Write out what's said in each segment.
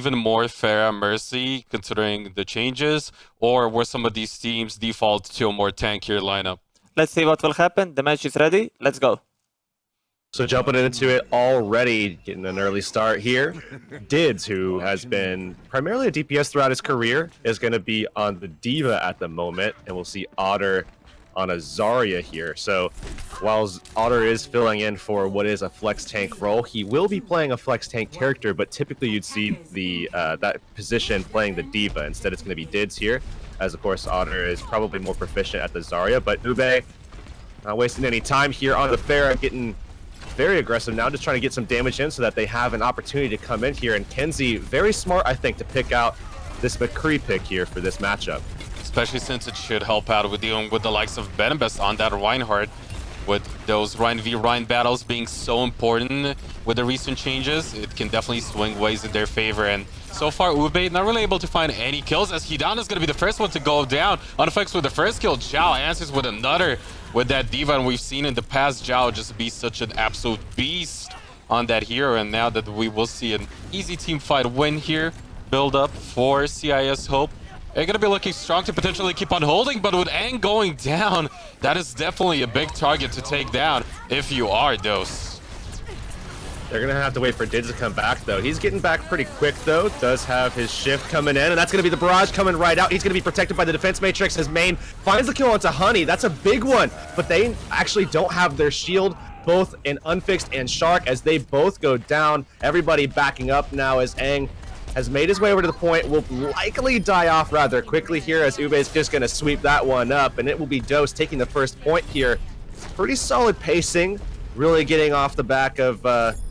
even more Pharah Mercy considering the changes, or were some of these teams default to a more tankier lineup? Let's see what will happen. The match is ready. Let's go. So jumping into it already, getting an early start here. Dids, who has been primarily a DPS throughout his career, is going to be on the Diva at the moment, and we'll see Otter on a Zarya here. So while Otter is filling in for what is a flex tank role, he will be playing a flex tank character, but typically you'd see the that position playing the Diva. Instead, it's going to be Dids here, as of course Otter is probably more proficient at the Zarya, but Ube not wasting any time here on the Pharah, getting very aggressive now, just trying to get some damage in so that they have an opportunity to come in here. And Kenzie, very smart, I think, to pick out this McCree pick here for this matchup. Especially since it should help out with dealing with the likes of Benabest on that Reinhardt, with those Rein v Rein battles being so important with the recent changes. It can definitely swing ways in their favor. And so far, Ube not really able to find any kills, as Hidan is going to be the first one to go down. Unaffects with the first kill. Zhao answers with another with that Diva, and we've seen in the past Zhao just be such an absolute beast on that hero. And now that we will see an easy team fight win here, build up for CIS Hope. They're going to be looking strong to potentially keep on holding, but with Aang going down, that is definitely a big target to take down if you are Dose. They're going to have to wait for Dids to come back, though. He's getting back pretty quick, though. Does have his shift coming in, and that's going to be the barrage coming right out. He's going to be protected by the defense matrix. His main finds the kill onto Honey. That's a big one, but they actually don't have their shield, both in Unfixed and Shark, as they both go down. Everybody backing up now as Aang has made his way over to the point, will likely die off rather quickly here, as Ube is just going to sweep that one up, and it will be Dose taking the first point here. Pretty solid pacing, really getting off the back of Aang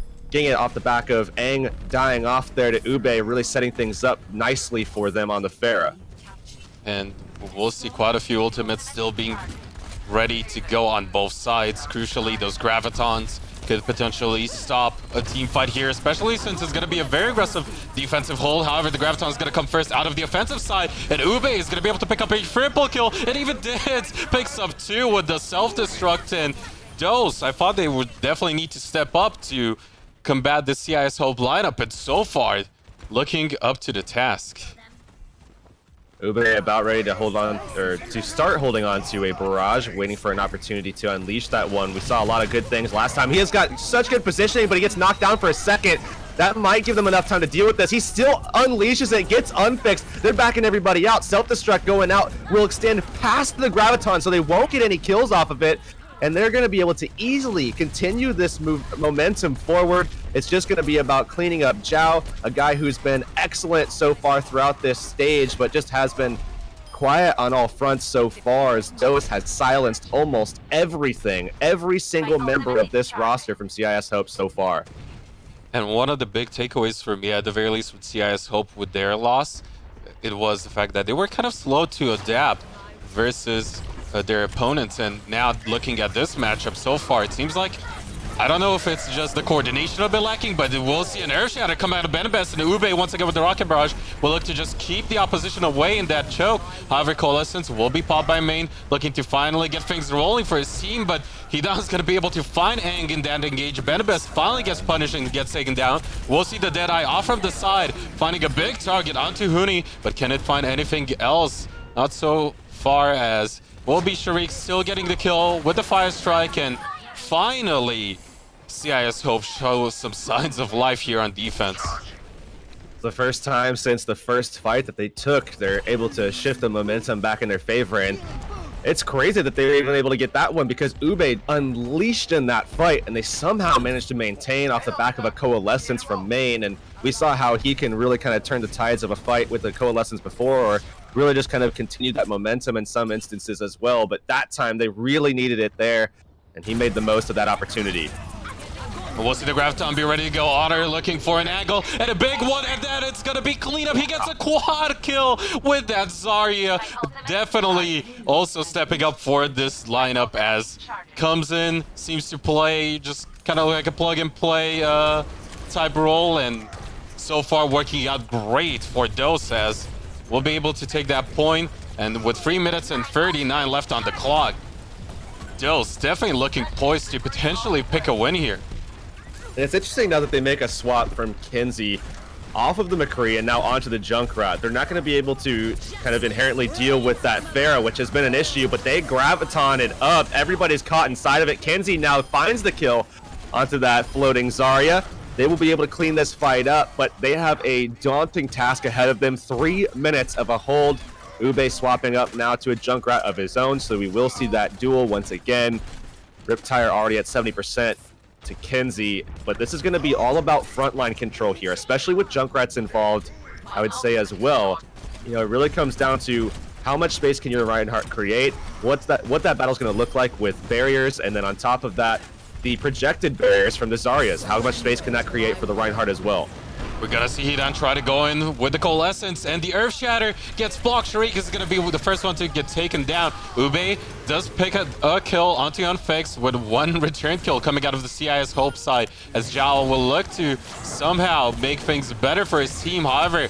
dying off there to Ube, really setting things up nicely for them on the Pharah. And we'll see quite a few ultimates still being ready to go on both sides. Crucially, those Gravitons could potentially stop a team fight here, especially since it's going to be a very aggressive defensive hold. However, the Graviton is going to come first out of the offensive side, and Ube is going to be able to pick up a triple kill, and even Dids picks up two with the self-destruct. And Dose, I thought they would definitely need to step up to combat the CIS Hope lineup, but so far, looking up to the task. Ube about ready to hold on, or to start holding on to a barrage, waiting for an opportunity to unleash that one. We saw a lot of good things last time. He has got such good positioning, but he gets knocked down for a second. That might give them enough time to deal with this. He still unleashes it, gets unfixed. They're backing everybody out. Self-destruct going out will extend past the Graviton, so they won't get any kills off of it. And they're going to be able to easily continue this momentum forward. It's just going to be about cleaning up Zhao, a guy who's been excellent so far throughout this stage, but just has been quiet on all fronts so far, as Dose has silenced almost everything, every single member of this roster from CIS Hope so far. And one of the big takeaways for me, at the very least with CIS Hope with their loss, it was the fact that they were kind of slow to adapt versus their opponents. And now looking at this matchup so far, it seems like, I don't know if it's just the coordination a bit lacking, but we'll see an air shatter come out of Benabest, and Ube once again with the rocket barrage will look to just keep the opposition away in that choke. However, Coalescence will be popped by main, looking to finally get things rolling for his team, but Hidan's going to be able to find Aang in that engage. Benabest finally gets punished and gets taken down. We'll see the Deadeye off from the side, finding a big target onto Huni, but can it find anything else? Not so far, as will be Sharik still getting the kill with the Fire Strike, and finally CIS Hope shows some signs of life here on defense. The first time since the first fight that they took, they're able to shift the momentum back in their favor, and it's crazy that they were even able to get that one, because Ube unleashed in that fight, and they somehow managed to maintain off the back of a Coalescence from main. And we saw how he can really kind of turn the tides of a fight with the Coalescence before, or really just kind of continue that momentum in some instances as well. But that time they really needed it there, and he made the most of that opportunity. We'll see the Graviton be ready to go. Otter looking for an angle, and a big one, and then it's going to be cleanup. He gets a quad kill with that Zarya. Definitely also stepping up for this lineup, as comes in, seems to play just kind of like a plug-and-play type role, and so far working out great for Dose, as we'll be able to take that point, and with 3 minutes and 39 left on the clock, Dose definitely looking poised to potentially pick a win here. And it's interesting now that they make a swap from Kenzie off of the McCree and now onto the Junkrat. They're not going to be able to kind of inherently deal with that Pharah, which has been an issue, but they graviton it up. Everybody's caught inside of it. Kenzie now finds the kill onto that floating Zarya. They will be able to clean this fight up, but they have a daunting task ahead of them. 3 minutes of a hold. Ube swapping up now to a Junkrat of his own, so we will see that duel once again. Riptire already at 70% to Kenzie, but this is going to be all about frontline control here, especially with Junkrats involved, I would say as well. You know, it really comes down to how much space can your Reinhardt create, what that battle's going to look like with barriers, and then on top of that, the projected barriers from the Zaryas. How much space can that create for the Reinhardt as well? We're gonna see Hidan try to go in with the Coalescence, and the Earth Shatter gets blocked. Sharik is gonna be the first one to get taken down. Ube does pick a kill onto Unfix with 1 return kill coming out of the CIS Hope side, as Zhao will look to somehow make things better for his team. However,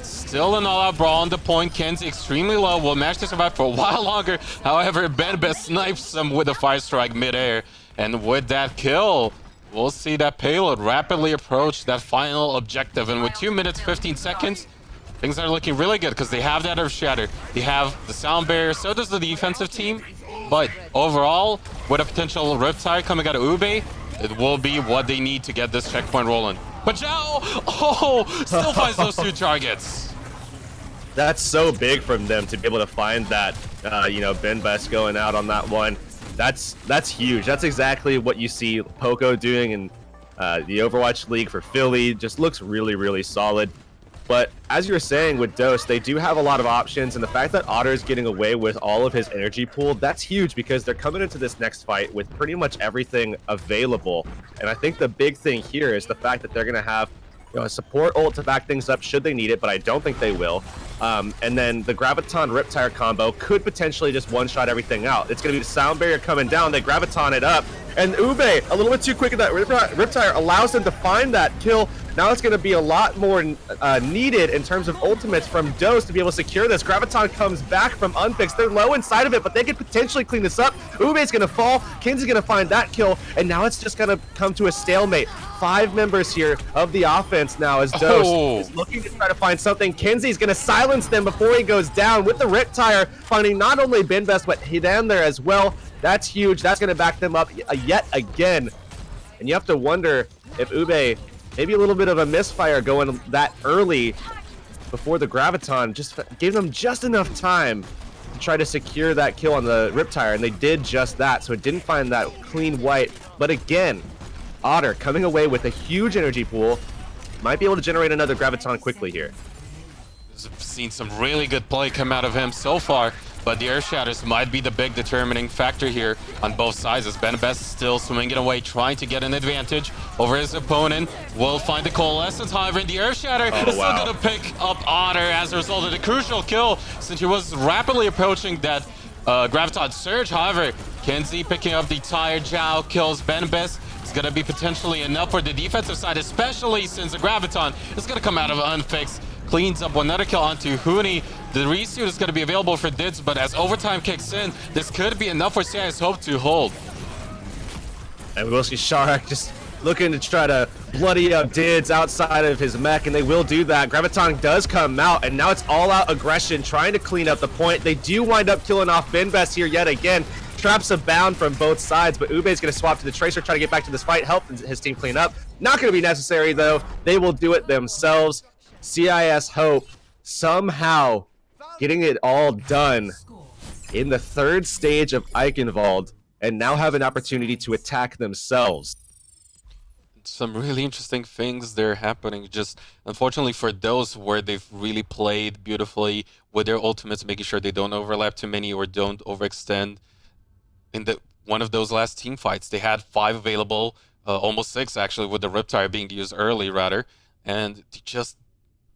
still an all-out brawl on the point. Kenzie extremely low, will manage to survive for a while longer. However, Benbes snipes him with a Fire Strike midair, and with that kill, we'll see that payload rapidly approach that final objective. And with 2 minutes, 15 seconds, things are looking really good because they have that Earth Shatter. They have the sound barrier, so does the defensive team. But overall, with a potential Riptide coming out of Ube, it will be what they need to get this checkpoint rolling. But Zhao, still finds those 2 targets. That's so big from them to be able to find that, you know, Benbes going out on that one. That's huge. That's exactly what you see Poco doing in the Overwatch League for Philly. Just looks really, really solid. But as you were saying with Dose, they do have a lot of options, and the fact that Otter is getting away with all of his energy pool, that's huge because they're coming into this next fight with pretty much everything available. And I think the big thing here is the fact that they're going to have, you know, a support ult to back things up should they need it, but I don't think they will. And then the Graviton Riptire combo could potentially just one-shot everything out. It's going to be the sound barrier coming down. They Graviton it up. And Ube, a little bit too quick at that Riptire, allows them to find that kill. Now it's going to be a lot more needed in terms of ultimates from Dose to be able to secure this. Graviton comes back from Unfixed. They're low inside of it, but they could potentially clean this up. Ube's going to fall. Kenzie's going to find that kill. And now it's just going to come to a stalemate. 5 members here of the offense now as Dose is looking to try to find something. Kenzie's going to silence them before he goes down with the Riptire, finding not only Benbes, but Hidan there as well. That's huge. That's going to back them up yet again. And you have to wonder if Ube, maybe a little bit of a misfire going that early before the Graviton, just gave them just enough time to try to secure that kill on the Riptire, and they did just that. So it didn't find that clean white. But again, Otter coming away with a huge energy pool, might be able to generate another Graviton quickly here. I've seen some really good play come out of him so far, but the Earth Shatters might be the big determining factor here on both sides, as Benbes still swinging away, trying to get an advantage over his opponent. Will find the Coalescence, however, and the Earth Shatter is still going to pick up Otter as a result of the crucial kill, since he was rapidly approaching that Graviton Surge. However, Kenzie picking up the tired Zhao kills Benbes. It's going to be potentially enough for the defensive side, especially since the Graviton is going to come out of Unfixed. Cleans up another kill onto Huni. The resuit is going to be available for Dids, but as overtime kicks in, this could be enough for CIS Hope to hold. And we will see Sharak just looking to try to bloody up Dids outside of his mech, and they will do that. Graviton does come out, and now it's all-out aggression, trying to clean up the point. They do wind up killing off Benbes here yet again. Traps abound from both sides, but Ube's going to swap to the Tracer, try to get back to this fight, help his team clean up. Not going to be necessary, though. They will do it themselves. CIS Hope somehow getting it all done in the 3rd stage of Eichenwald, and now have an opportunity to attack themselves. Some really interesting things there happening. Just unfortunately for those where they've really played beautifully with their ultimates, making sure they don't overlap too many or don't overextend. In one of those last team fights, they had 5 available, almost 6 actually, with the Riptire being used early rather, and they just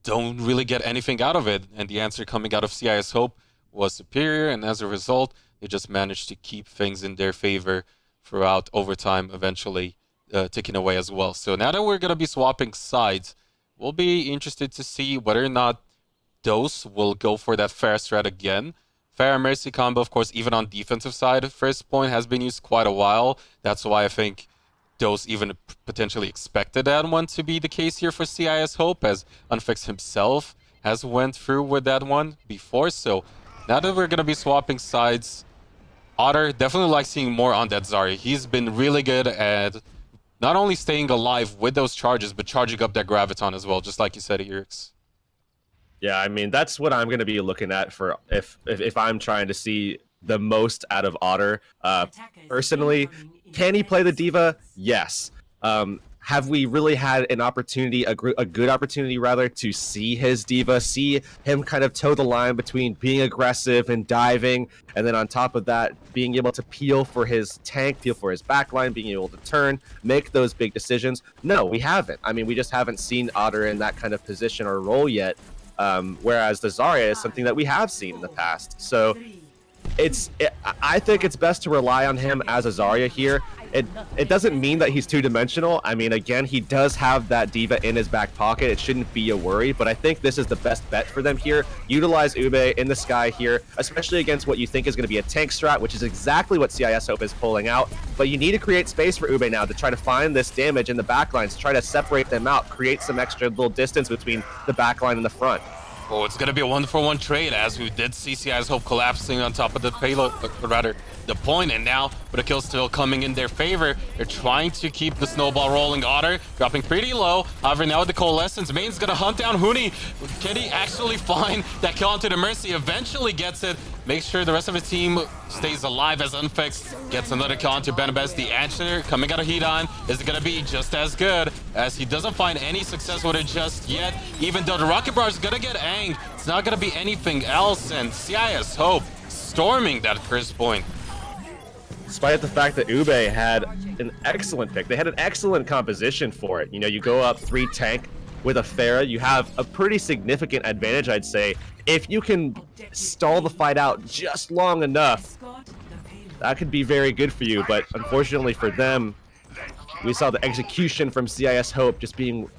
don't really get anything out of it. And the answer coming out of CIS Hope was superior, and as a result, they just managed to keep things in their favor throughout overtime, eventually ticking away as well. So now that we're going to be swapping sides, we'll be interested to see whether or not Dose will go for that fair strat again. Fair Mercy combo, of course, even on defensive side, first point has been used quite a while. That's why I think Dose even potentially expected that one to be the case here for CIS Hope, as Unfix himself has went through with that one before. So now that we're going to be swapping sides, Otter definitely likes seeing more on that Zarya. He's been really good at not only staying alive with those charges, but charging up that Graviton as well, just like you said, Erix. Yeah, I mean, that's what I'm going to be looking at for if I'm trying to see the most out of Otter. Personally, can he play the D.Va? Yes. Have we really had an opportunity, a good opportunity rather, to see his D.Va, see him kind of toe the line between being aggressive and diving, and then on top of that, being able to peel for his tank, peel for his backline, being able to turn, make those big decisions? No, we haven't. I mean, we just haven't seen Otter in that kind of position or role yet, whereas the Zarya is something that we have seen in the past. So I think it's best to rely on him as a Zarya here. It doesn't mean that he's two-dimensional. I mean, again, he does have that D.Va in his back pocket. It shouldn't be a worry, but I think this is the best bet for them here. Utilize Ube in the sky here, especially against what you think is going to be a tank strat, which is exactly what CIS Hope is pulling out. But you need to create space for Ube now to try to find this damage in the backlines, try to separate them out, create some extra little distance between the backline and the front. Oh, it's going to be a 1-for-1 trade, as we did see CIS Hope collapsing on top of the payload, or rather, the point, and now with a kill still coming in their favor, they're trying to keep the snowball rolling. Otter dropping pretty low. However, now with the Coalescence, Main's going to hunt down Huni. Can he actually find that kill onto the Mercy? Eventually gets it. Make sure the rest of his team stays alive as Unfixed gets another kill onto Benabez. The answer coming out of Hedon is going to be just as good, as he doesn't find any success with it just yet. Even though the Rocket Bar is going to get anged, it's not going to be anything else, and CIS Hope storming that first point. Despite the fact that Ube had an excellent pick. They had an excellent composition for it. You know, you go up 3 tank with a Pharah, you have a pretty significant advantage, I'd say. If you can stall the fight out just long enough, that could be very good for you. But unfortunately for them, we saw the execution from CIS Hope just being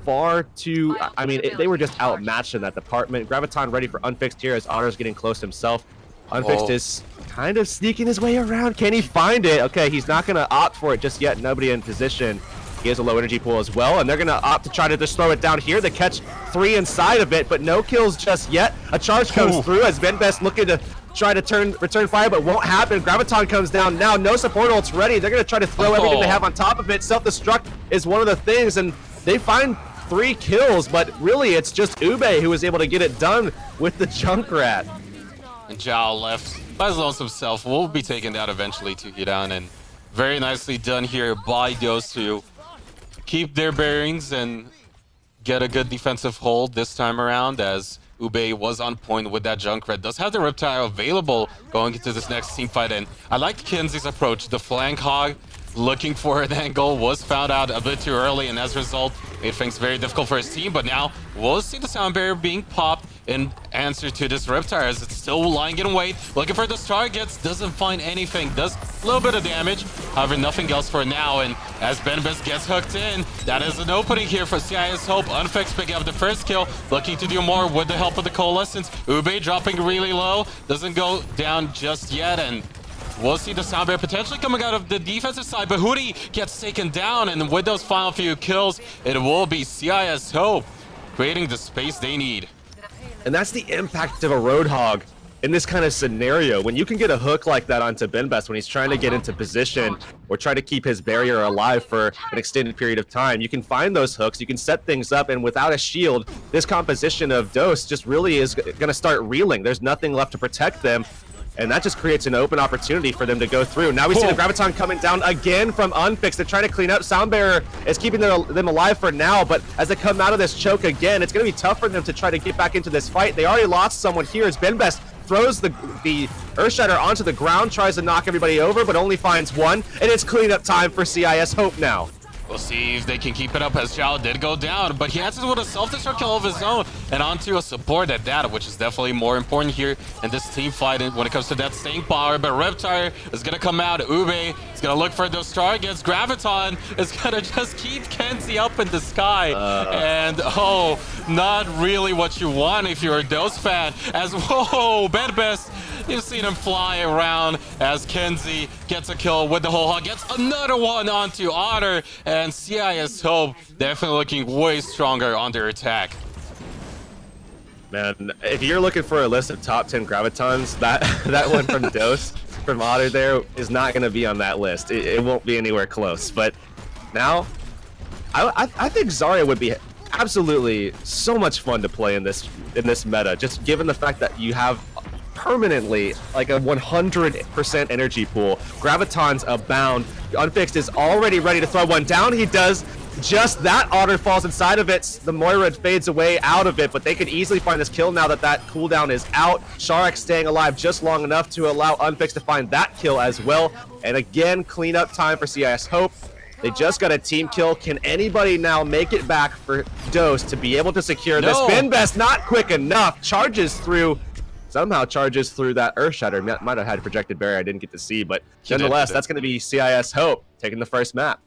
far too... I mean, they were just outmatched in that department. Graviton ready for Unfixed here as Otter's getting close himself. Unfixed is kind of sneaking his way around. Can he find it? Okay, he's not going to opt for it just yet. Nobody in position. He has a low energy pool as well, and they're going to opt to try to just throw it down here. They catch 3 inside of it, but no kills just yet. A charge comes through as Benbest looking to try to return fire, but won't happen. Graviton comes down now. No support ults ready. They're going to try to throw everything they have on top of it. Self-destruct is one of the things, and they find 3 kills, but really it's just Ube who was able to get it done with the Junkrat. And Zhao left by his lonesome self. Will be taken down eventually to Hedon, and very nicely done here by those two. Keep their bearings and get a good defensive hold this time around, as Ube was on point with that Junkrat. Does have the Riptile available going into this next team fight, and I like Kenzie's approach. The flank hog looking for an angle was found out a bit too early, and as a result made things very difficult for his team. But now we'll see the sound barrier being popped in answer to this Riptire, as it's still lying in wait, looking for those targets, doesn't find anything, does a little bit of damage, however nothing else for now. And as Benbest gets hooked in, that is an opening here for CIS Hope. Unfixed picking up the first kill, looking to do more with the help of the Coalescence. Ube dropping really low, doesn't go down just yet, and we'll see the sound barrier potentially coming out of the defensive side, but Hootie gets taken down, and with those final few kills, it will be CIS Hope creating the space they need. And that's the impact of a Roadhog in this kind of scenario. When you can get a hook like that onto Benbest when he's trying to get into position or try to keep his barrier alive for an extended period of time, you can find those hooks, you can set things up, and without a shield, this composition of Dose just really is going to start reeling. There's nothing left to protect them. And that just creates an open opportunity for them to go through. Now we see the Graviton coming down again from Unfixed. They're trying to clean up. Soundbearer is keeping them alive for now, but as they come out of this choke again, it's going to be tough for them to try to get back into this fight. They already lost someone here as Benbest throws the Earthshatter onto the ground, tries to knock everybody over, but only finds one, and it's cleanup time for CIS Hope now. We'll see if they can keep it up, as Zhao did go down, but he answers with a self-destruct kill of his own and onto a support at that, which is definitely more important here in this team fight when it comes to that staying power. But Reptire is going to come out. Ube is going to look for those targets. Graviton is going to just keep Kenzie up in the sky. And, not really what you want if you're a Dose fan. As, whoa, Benbest You've seen him fly around as Kenzie gets a kill with the whole hog, gets another one onto Otter, and CIS Hope definitely looking way stronger on their attack. Man, if you're looking for a list of top 10 gravitons, that one from Dose, from Otter there, is not going to be on that list. It won't be anywhere close. But now, I think Zarya would be absolutely so much fun to play in this meta, just given the fact that you have permanently like a 100% energy pool. Gravitons abound. Unfixed is already ready to throw one down. He does. Just that, Otter falls inside of it. The Moira fades away out of it, but they could easily find this kill now that that cooldown is out. Sharek staying alive just long enough to allow Unfixed to find that kill as well. And again, cleanup time for CIS Hope. They just got a team kill. Can anybody now make it back for Dose to be able to secure this? Binbest not quick enough. Somehow charges through that Earth Shatter. Might have had a projected barrier I didn't get to see, but nonetheless, that's going to be CIS Hope taking the first map.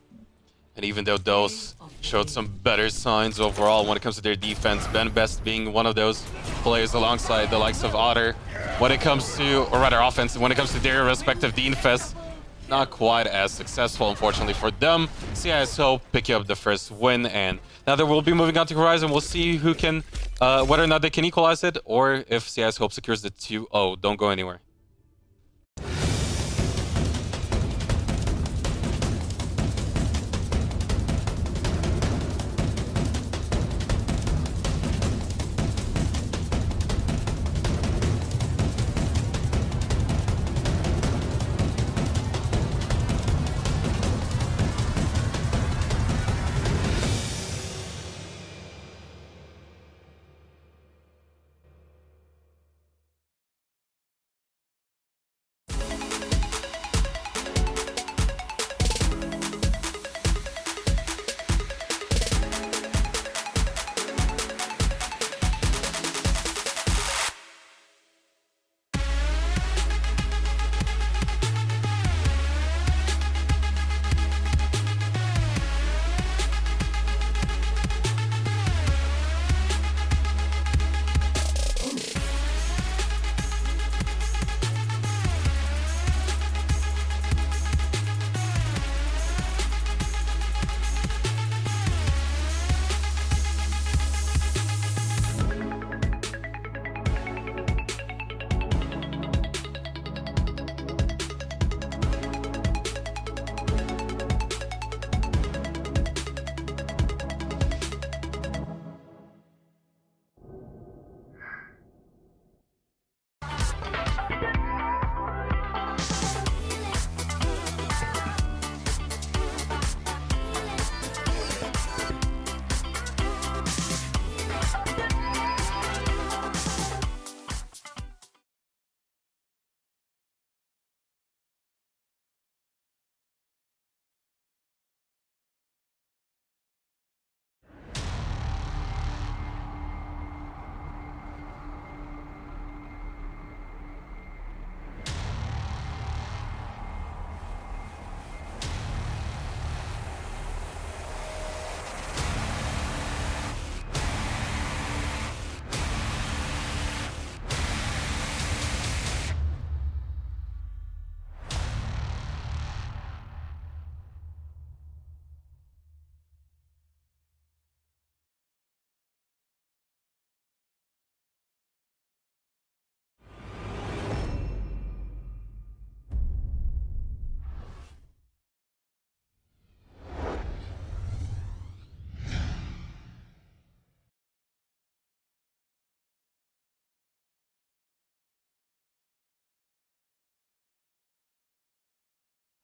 And even though Dose showed some better signs overall when it comes to their defense, Binbest being one of those players alongside the likes of Otter, when it comes to, or rather offense, when it comes to their respective defense, not quite as successful, unfortunately for them. CIS Hope picking up the first win, and now that we'll be moving on to Horizon, we'll see who can, whether or not they can equalize it, or if CIS Hope secures the 2-0. Don't go anywhere.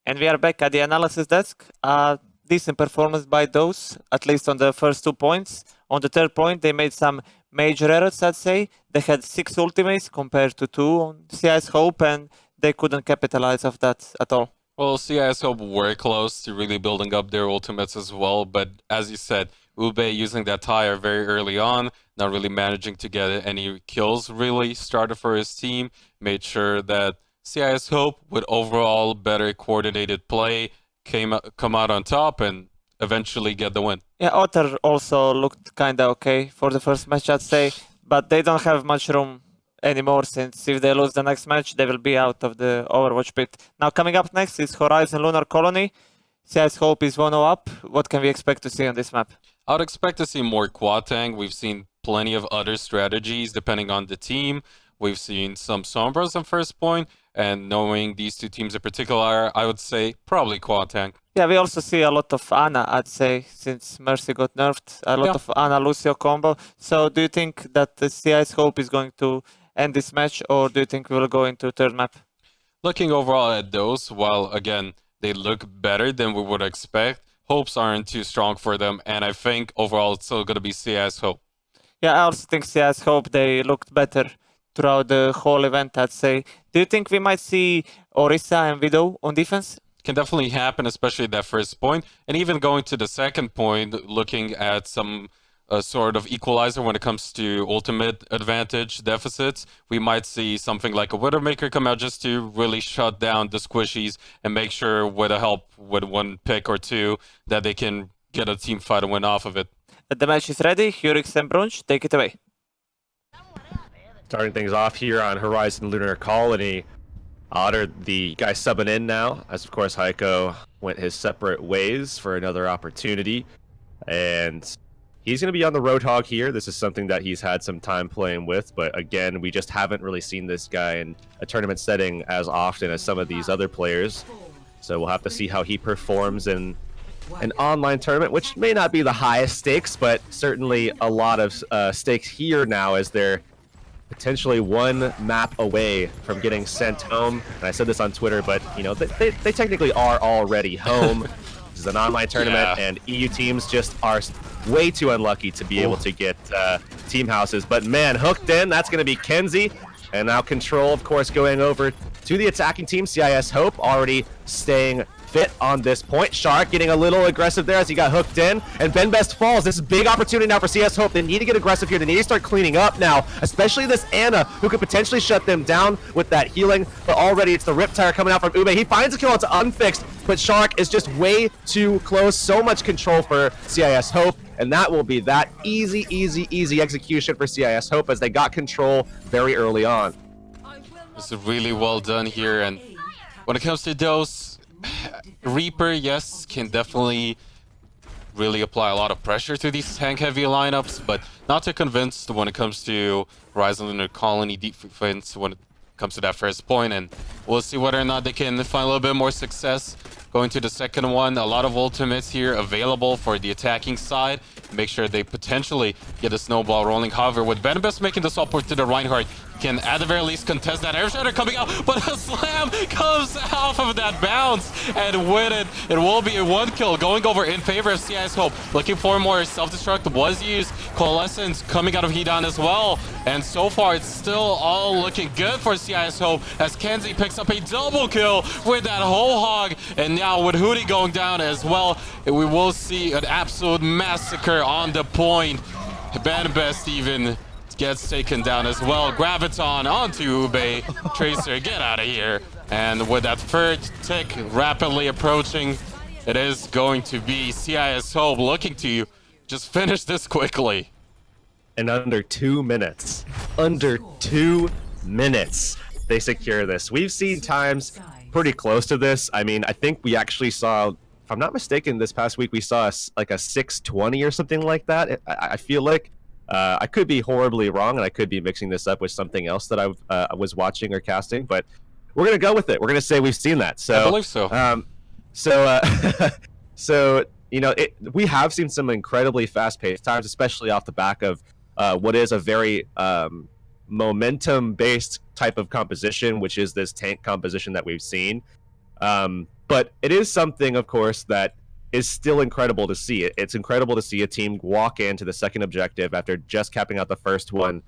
And we are back at the analysis desk. Decent performance by those, at least on the first 2 points. On the third point, they made some major errors, I'd say. They had 6 ultimates compared to 2 on CIS Hope, and they couldn't capitalize off that at all. Well, CIS Hope were close to really building up their ultimates as well, but as you said, Ube using that tire very early on, not really managing to get any kills, really started for his team, made sure that CIS Hope, with overall better coordinated play, come out on top and eventually get the win. Yeah, Otter also looked kinda okay for the first match, I'd say, but they don't have much room anymore, since if they lose the next match, they will be out of the Overwatch pit. Now, coming up next is Horizon Lunar Colony. CIS Hope is 1-0 up. What can we expect to see on this map? I would expect to see more quad tank. We've seen plenty of other strategies depending on the team. We've seen some Sombras on first point, and knowing these two teams in particular, I would say probably quad tank. Yeah, we also see a lot of Ana, I'd say, since Mercy got nerfed. A lot of Ana-Lucio combo. So do you think that the CIS Hope is going to end this match, or do you think we will go into third map? Looking overall at those, while again, they look better than we would expect, hopes aren't too strong for them, and I think overall it's still going to be CIS Hope. Yeah, I also think CIS Hope, they looked better throughout the whole event, I'd say. Do you think we might see Orisa and Widow on defense? Can definitely happen, especially that first point, and even going to the second point, looking at some sort of equalizer when it comes to ultimate advantage deficits, we might see something like a Widowmaker come out just to really shut down the squishies and make sure with a help with one pick or two that they can get a team fight and win off of it. The match is ready. Hurix and Brunch, take it away. Starting things off here on Horizon Lunar Colony. Otter, the guy subbing in now, as of course Heiko went his separate ways for another opportunity. And he's going to be on the Roadhog here. This is something that he's had some time playing with, but again, we just haven't really seen this guy in a tournament setting as often as some of these other players. So we'll have to see how he performs in an online tournament, which may not be the highest stakes, but certainly a lot of stakes here now as they're potentially one map away from getting sent home. And I said this on Twitter, but you know, they technically are already home. This is an online tournament, and EU teams just are way too unlucky to be able to get team houses. But man, hooked in, that's going to be Kenzie. And now Control, of course, going over to the attacking team. CIS Hope already staying fit on this point. Shark getting a little aggressive there as he got hooked in. And Ben Best falls. This is a big opportunity now for CS Hope. They need to get aggressive here. They need to start cleaning up now, especially this Ana, who could potentially shut them down with that healing. But already it's the Riptire coming out from Ube. He finds a kill. It's unfixed, but Shark is just way too close. So much control for CIS Hope. And that will be that easy execution for CIS Hope as they got control very early on. This is really well done here. And when it comes to those, Reaper, yes, can definitely really apply a lot of pressure to these tank-heavy lineups, but not too convinced when it comes to Horizon Lunar Colony defense when it comes to that first point. And we'll see whether or not they can find a little bit more success going to the second one. A lot of ultimates here available for the attacking side. Make sure they potentially get a snowball rolling. However, with Benbest making the swap port to the Reinhardt, can at the very least contest that air shatter coming out, but a slam comes off of that bounce, and with it, it will be a one kill going over in favor of CIS Hope. Looking for more self-destruct was used. Coalescence coming out of Hedon as well, and so far it's still all looking good for CIS Hope as Kenzie picks up a double kill with that whole hog, and now with Hootie going down as well, we will see an absolute massacre on the point. Benbest even gets taken down as well. Graviton onto Ube. Tracer, get out of here. And with that third tick rapidly approaching, it is going to be CIS Hope looking to just finish this quickly. In under 2 minutes. Under 2 minutes, they secure this. We've seen times pretty close to this. I mean, I think we actually saw, if I'm not mistaken, this past week we saw like a 620 or something like that. I feel like. I could be horribly wrong, and I could be mixing this up with something else that I was watching or casting, but we're going to go with it. We're going to say we've seen that. So, I believe so. So you know, we have seen some incredibly fast-paced times, especially off the back of what is a very momentum-based type of composition, which is this tank composition that we've seen. But it is something, of course, that is still incredible to see. It's incredible to see a team walk into the second objective after just capping out the first one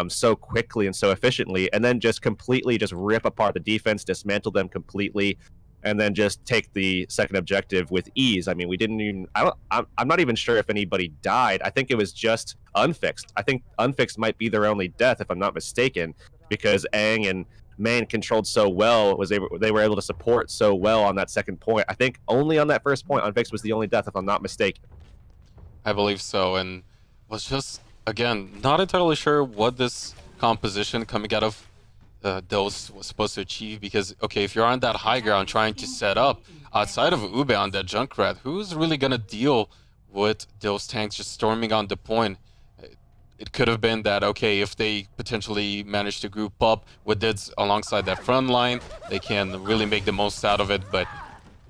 so quickly and so efficiently, and then just completely just rip apart the defense, dismantle them completely, and then just take the second objective with ease. I mean, we didn't even... I'm not even sure if anybody died. I think it was just Unfixed. I think Unfixed might be their only death, if I'm not mistaken, because Aang and Man controlled so well, they were able to support so well on that second point. I think only on that first point, Unfixed was the only death, if I'm not mistaken. I believe so, and was just, again, not entirely sure what this composition coming out of Dose was supposed to achieve, because okay, if you're on that high ground trying to set up outside of Ube on that Junkrat, who's really gonna deal with those tanks just storming on the point? It could have been that, okay, if they potentially manage to group up with Dids alongside that front line, they can really make the most out of it, but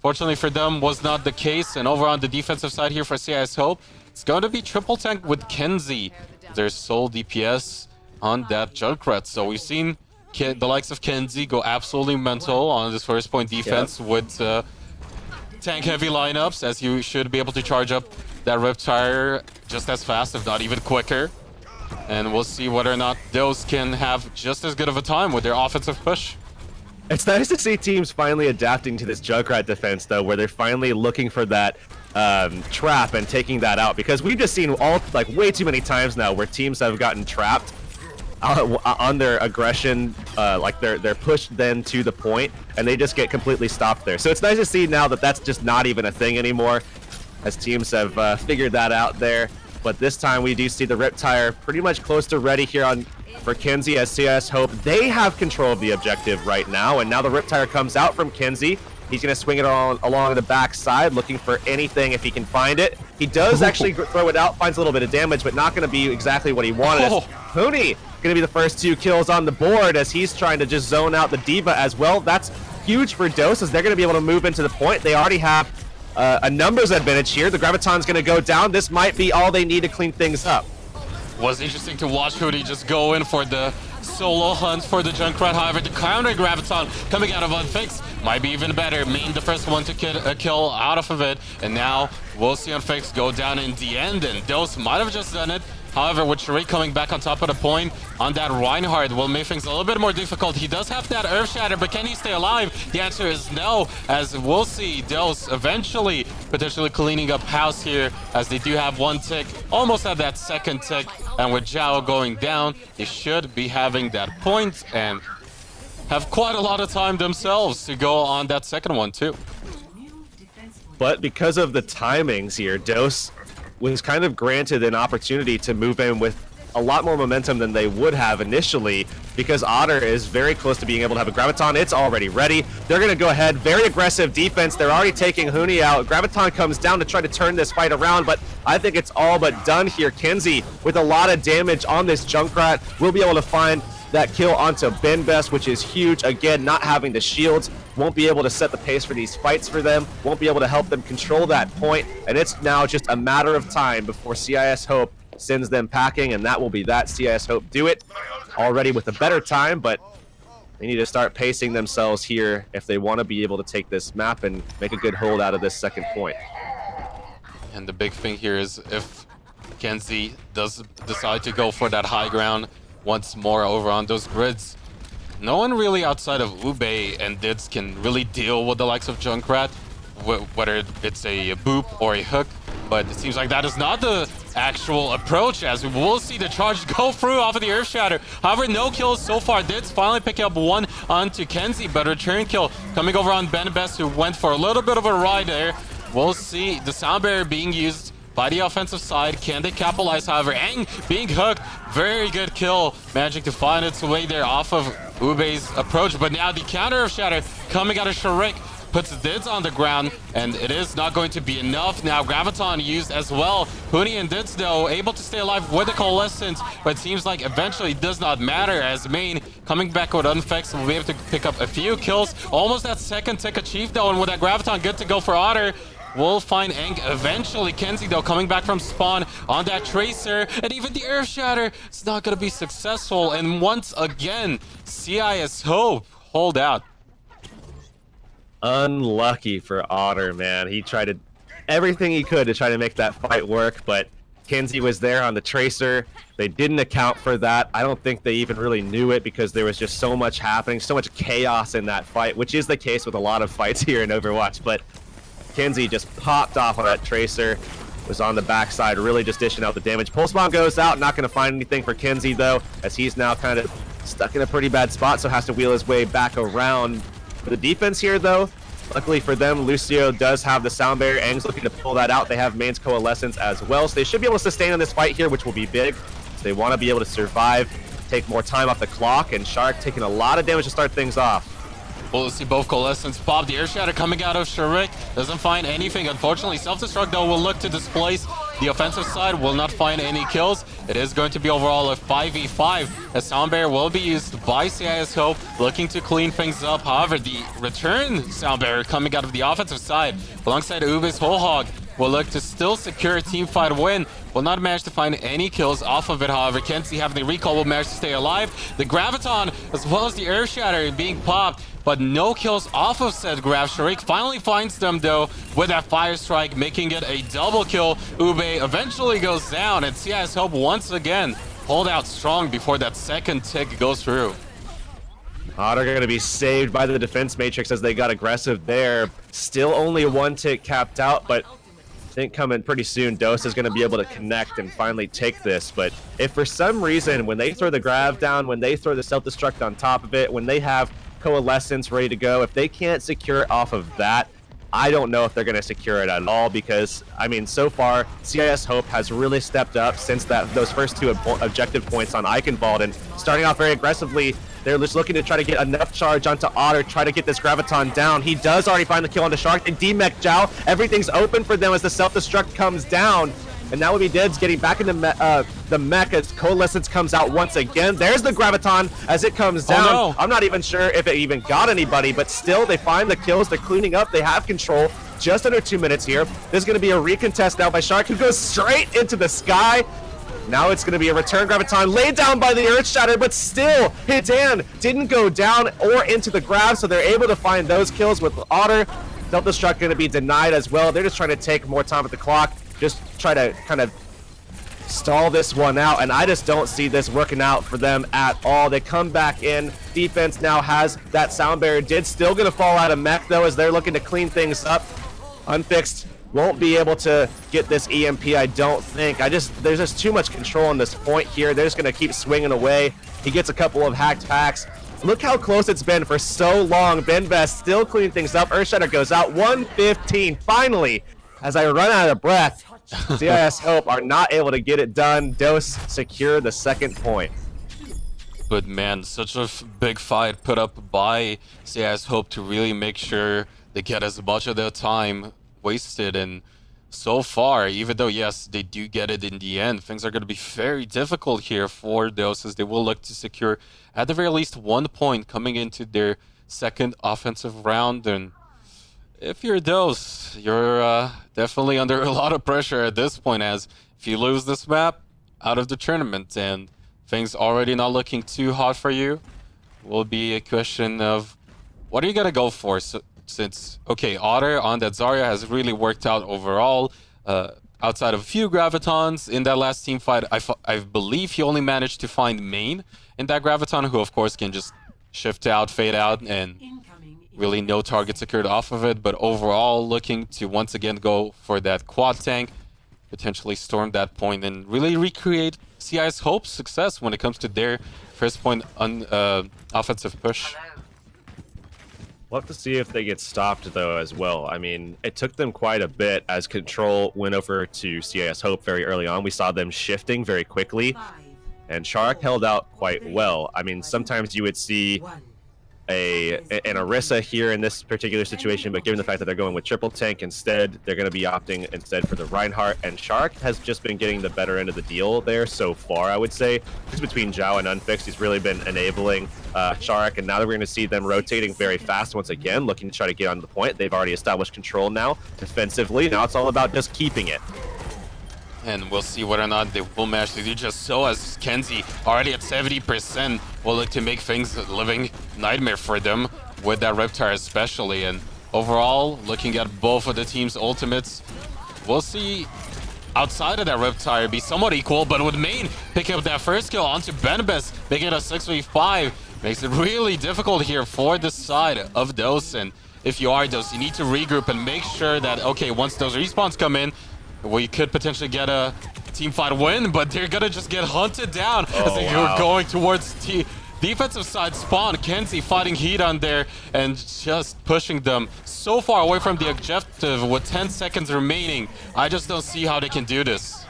fortunately for them was not the case. And over on the defensive side here for CIS Hope, it's going to be triple tank with Kenzie, their sole DPS on that Junkrat. So we've seen the likes of Kenzie go absolutely mental on this first point defense with tank heavy lineups, as you should be able to charge up that Riptire just as fast, if not even quicker. And we'll see whether or not those can have just as good of a time with their offensive push. It's nice to see teams finally adapting to this Junkrat defense, though, where they're finally looking for that trap and taking that out. Because we've just seen way too many times now where teams have gotten trapped on their aggression, like they're pushed then to the point, and they just get completely stopped there. So it's nice to see now that that's just not even a thing anymore, as teams have figured that out there. But this time we do see the Riptire pretty much close to ready here for Kenzie as CIS Hope. They have control of the objective right now, and now the Riptire comes out from Kenzie. He's going to swing it along the back side, looking for anything if he can find it. He does actually throw it out, finds a little bit of damage, but not going to be exactly what he wanted. Hooney going to be the first 2 kills on the board as he's trying to just zone out the D.Va as well. That's huge for Dose, as they're going to be able to move into the point. They already have a numbers advantage here. The Graviton's going to go down. This might be all they need to clean things up. Was interesting to watch Hoodie just go in for the solo hunt for the Junkrat. However, the counter Graviton coming out of Unfix might be even better. Main the first one to kill out of it, and now we'll see Unfix go down in the end, and Dose might have just done it. However, with Sharik coming back on top of the point on that Reinhardt will make things a little bit more difficult. He does have that Earth Shatter, but can he stay alive? The answer is no, as we'll see Dose eventually potentially cleaning up house here, as they do have 1 tick, almost at that 2nd tick, and with Zhao going down, they should be having that point and have quite a lot of time themselves to go on that 2nd one too. But because of the timings here, Dose was kind of granted an opportunity to move in with a lot more momentum than they would have initially, because Otter is very close to being able to have a Graviton. It's already ready. They're going to go ahead. Very aggressive defense. They're already taking Hooney out. Graviton comes down to try to turn this fight around, but I think it's all but done here. Kenzie, with a lot of damage on this Junkrat, will be able to find that kill onto Benbest, which is huge. Again, not having the shields won't be able to set the pace for these fights for them, won't be able to help them control that point, and it's now just a matter of time before CIS Hope sends them packing, and that will be that. CIS Hope do it already with a better time, but they need to start pacing themselves here if they want to be able to take this map and make a good hold out of this 2nd point. And the big thing here is if Kenzie does decide to go for that high ground once more over on those grids, no one really outside of Ube and Dids can really deal with the likes of Junkrat, whether it's a boop or a hook. But it seems like that is not the actual approach, as we will see the charge go through off of the Earth Shatter. However, no kills so far. Dids finally picking up 1 onto Kenzie, but return kill coming over on Benbest, who went for a little bit of a ride there. We'll see the sound barrier being used by the offensive side. Can they capitalize? However, Aang being hooked. Very good kill, managing to find its way there off of Ube's approach. But now the counter of Shatter coming out of Sharik puts Dids on the ground, and it is not going to be enough. Now Graviton used as well. Hooney and Dids, though, able to stay alive with the Coalescence, but it seems like eventually it does not matter, as Main coming back with Unfix will be able to pick up a few kills. Almost that 2nd tick achieved, though, and with that Graviton good to go for Otter. We'll find Aang eventually. Kenzie, though, coming back from spawn on that Tracer, and even the Earth Shatter is not going to be successful. And once again, CIS Hope hold out. Unlucky for Otter, man. He tried everything he could to try to make that fight work, but Kenzie was there on the Tracer. They didn't account for that. I don't think they even really knew it, because there was just so much happening, so much chaos in that fight, which is the case with a lot of fights here in Overwatch. But Kenzie just popped off on that Tracer, was on the backside, really just dishing out the damage. Pulse Bomb goes out, not going to find anything for Kenzie, though, as he's now kind of stuck in a pretty bad spot, so has to wheel his way back around. For the defense here, though, luckily for them, Lucio does have the sound barrier. Aang's looking to pull that out. They have Main's Coalescence as well, so they should be able to sustain in this fight here, which will be big. So they want to be able to survive take more time off the clock, and Shark taking a lot of damage to start things off. We'll see both Coalescence pop. The Air Shatter coming out of Sharik doesn't find anything. Unfortunately, Self-Destruct though will look to displace the offensive side, will not find any kills. It is going to be overall a 5v5 as Sound Barrier will be used by CIS Hope, looking to clean things up. However, the return Sound Barrier coming out of the offensive side alongside Ube's Whole Hog will look to still secure a teamfight win. Will not manage to find any kills off of it, however. Kenzie having the recall will manage to stay alive. The Graviton as well as the Air Shatter being popped, but no kills off of said Grav. Sharik finally finds them though with that Fire Strike, making it a double kill. Ube eventually goes down, and CIS Hope once again hold out strong before that second tick goes through. Otter going to be saved by the defense matrix as they got aggressive there. Still only one tick capped out, but I think coming pretty soon, Dose is going to be able to connect and finally take this. But if for some reason, when they throw the Grav down, when they throw the Self-Destruct on top of it, when they have Coalescence ready to go, if they can't secure it off of that, I don't know if they're going to secure it at all, because, I mean, so far, CIS Hope has really stepped up since those first two objective points on Eichenwald, and starting off very aggressively. They're just looking to try to get enough charge onto Otter, try to get this Graviton down. He does already find the kill onto Shark, and D-Mech Zhao, everything's open for them as the Self-Destruct comes down. And now would be Dibs getting back into the mech as Coalescence comes out once again. There's the Graviton as it comes down. Oh, no. I'm not even sure if it even got anybody, but still they find the kills. They're cleaning up. They have control. Just under 2 minutes here. There's going to be a recontest now by Shark, who goes straight into the sky. Now it's going to be a return Graviton laid down by the Earth Shatter, but still Hidan didn't go down or into the grab, so they're able to find those kills with Otter. Self-Destruct going to be denied as well. They're just trying to take more time at the clock, just try to kind of stall this one out, and I just don't see this working out for them at all. They come back in. Defense now has that Sound Barrier. Did still going to fall out of mech though as they're looking to clean things up. Unfixed won't be able to get this EMP, I don't think. There's just too much control on this point here. They're just going to keep swinging away. He gets a couple of hacked packs. Look how close it's been for so long. Benvest still cleaning things up. Earthshatter goes out 115. Finally, as I run out of breath, CIS Hope are not able to get it done. Dose secure the second point. But man, such a big fight put up by CIS Hope to really make sure they get as much of their time wasted, and so far, even though yes they do get it in the end, things are going to be very difficult here for Dose as they will look to secure at the very least 1 point coming into their second offensive round. And if you're Dose, you're definitely under a lot of pressure at this point, as if you lose this map, out of the tournament, and things already not looking too hot for you, will be a question of what are you going to go for. So, since, okay, Otter on that Zarya has really worked out overall, outside of a few Gravitons in that last team fight. I believe he only managed to find Main in that Graviton, who of course can just shift out, fade out, and really no target secured off of it. But overall, looking to once again go for that quad tank, potentially storm that point, and really recreate CIS Hope's success when it comes to their first point offensive push. We'll have to see if they get stopped, though, as well. I mean, it took them quite a bit as Control went over to CIS Hope very early on. We saw them shifting very quickly, and Shark held out quite well. I mean, sometimes you would see an Orisa here in this particular situation, but given the fact that they're going with triple tank instead, they're going to be opting instead for the Reinhardt, and Shark has just been getting the better end of the deal there so far, I would say. Just between Zhao and Unfixed, he's really been enabling Shark, and now that we're going to see them rotating very fast once again, looking to try to get on the point. They've already established control now defensively. Now it's all about just keeping it. And we'll see whether or not they will manage to do just so, as Kenzie already at 70% will look to make things a living nightmare for them with that Reptile especially. And overall, looking at both of the team's ultimates, we'll see outside of that Reptile be somewhat equal, but with Main picking up that first kill onto Benbest, making it a 6v5, makes it really difficult here for the side of Dose. And if you are Dose, you need to regroup and make sure that, okay, once those respawns come in, we could potentially get a team fight win, but they're gonna just get hunted down as they are going towards the defensive side spawn. Kenzie fighting heat on there and just pushing them so far away from the objective with 10 seconds remaining. I just don't see how they can do this.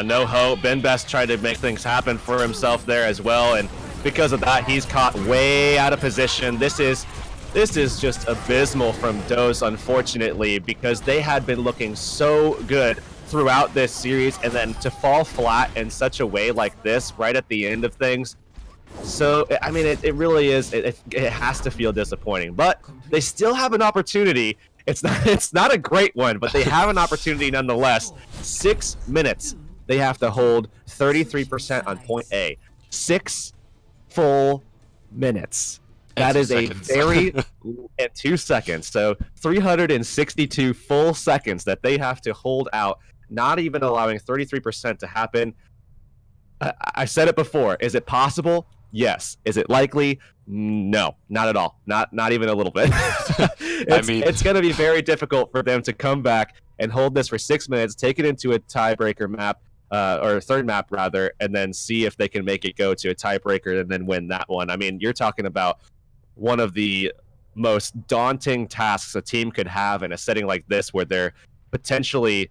No hope. Ben Best tried to make things happen for himself there as well, and because of that, he's caught way out of position. This is just abysmal from Dose, unfortunately, because they had been looking so good throughout this series, and then to fall flat in such a way like this right at the end of things. So, I mean, it really is, it has to feel disappointing, but they still have an opportunity. It's not a great one, but they have an opportunity nonetheless. 6 minutes. They have to hold 33% on point A. 6 full minutes. That is a very in 2 seconds. So 362 full seconds that they have to hold out, not even allowing 33% to happen. I said it before. Is it possible? Yes. Is it likely? No, not at all. Not even a little bit. It's going to be very difficult for them to come back and hold this for 6 minutes, take it into a tiebreaker map, or a third map rather, and then see if they can make it go to a tiebreaker and then win that one. I mean, you're talking about one of the most daunting tasks a team could have in a setting like this, where they're potentially,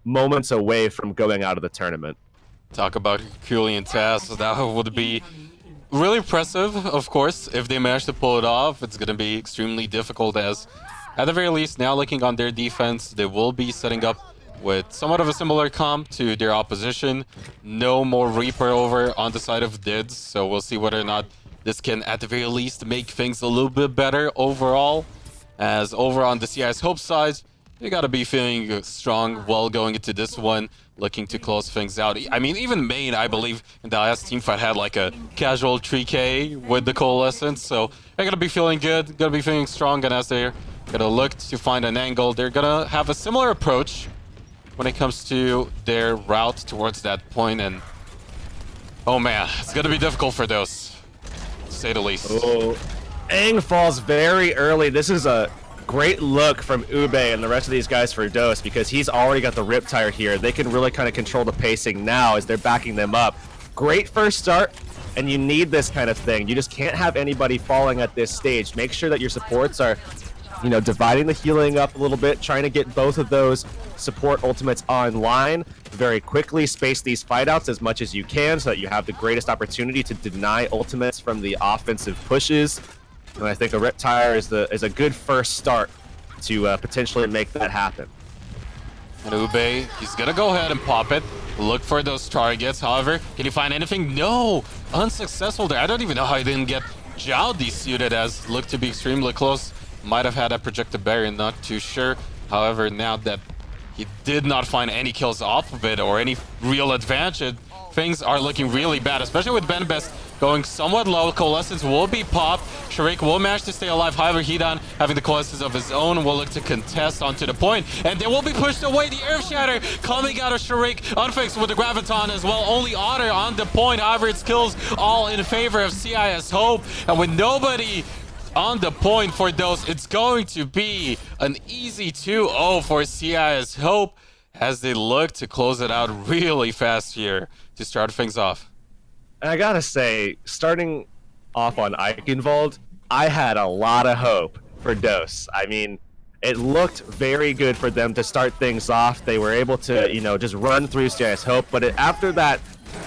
moments away from going out of the tournament. Talk about Herculean tasks. That would be really impressive, of course, if they manage to pull it off. It's going to be extremely difficult, as at the very least, now looking on their defense, they will be setting up with somewhat of a similar comp to their opposition. No more Reaper over on the side of Dids, so we'll see whether or not this can at the very least make things a little bit better overall. As over on the CIS Hope side, you gotta be feeling strong well going into this one, looking to close things out. I mean, even Main, I believe, in the last teamfight had like a casual 3K with the Coalescence, so they're gonna be feeling good, gonna be feeling strong, and as they're gonna look to find an angle, they're gonna have a similar approach when it comes to their route towards that point, and oh man, it's gonna be difficult for those, to say the least. Oh, Aang falls very early. This is a great look from Ube and the rest of these guys for Dose, because he's already got the rip tire here. They can really kind of control the pacing now as they're backing them up. Great first start, and you need this kind of thing. You just can't have anybody falling at this stage. Make sure that your supports are, dividing the healing up a little bit, trying to get both of those support ultimates online very quickly. Space these fight outs as much as you can so that you have the greatest opportunity to deny ultimates from the offensive pushes. And I think a rip tire is a good first start to potentially make that happen. And Ube, he's gonna go ahead and pop it. Look for those targets. However, can he find anything? No! Unsuccessful there. I don't even know how he didn't get Zhao desuited, as looked to be extremely close. Might have had a projected barrier, not too sure. However, now that he did not find any kills off of it or any real advantage, things are looking really bad, especially with Ben Best going somewhat low. Coalescence will be popped. Sharik will manage to stay alive. However, Hidan, having the Coalescence of his own, will look to contest onto the point. And they will be pushed away. The Earth Shatter coming out of Sharik. Unfixed with the Graviton as well. Only Otter on the point. However, it's kills all in favor of CIS Hope. And with nobody on the point for those, it's going to be an easy 2-0 for CIS Hope as they look to close it out really fast here to start things off. And I gotta say, starting off on Eichenwald, I had a lot of hope for Dose. I mean, it looked very good for them to start things off. They were able to, just run through CIS Hope, but after that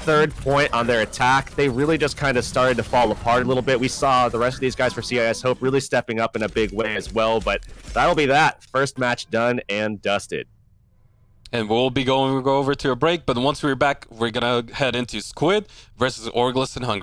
third point on their attack, they really just kind of started to fall apart a little bit. We saw the rest of these guys for CIS Hope really stepping up in a big way as well, but that'll be that. First match done and dusted. And we'll go over to a break, but once we're back, we're gonna head into Squid versus Orglis and Hungary.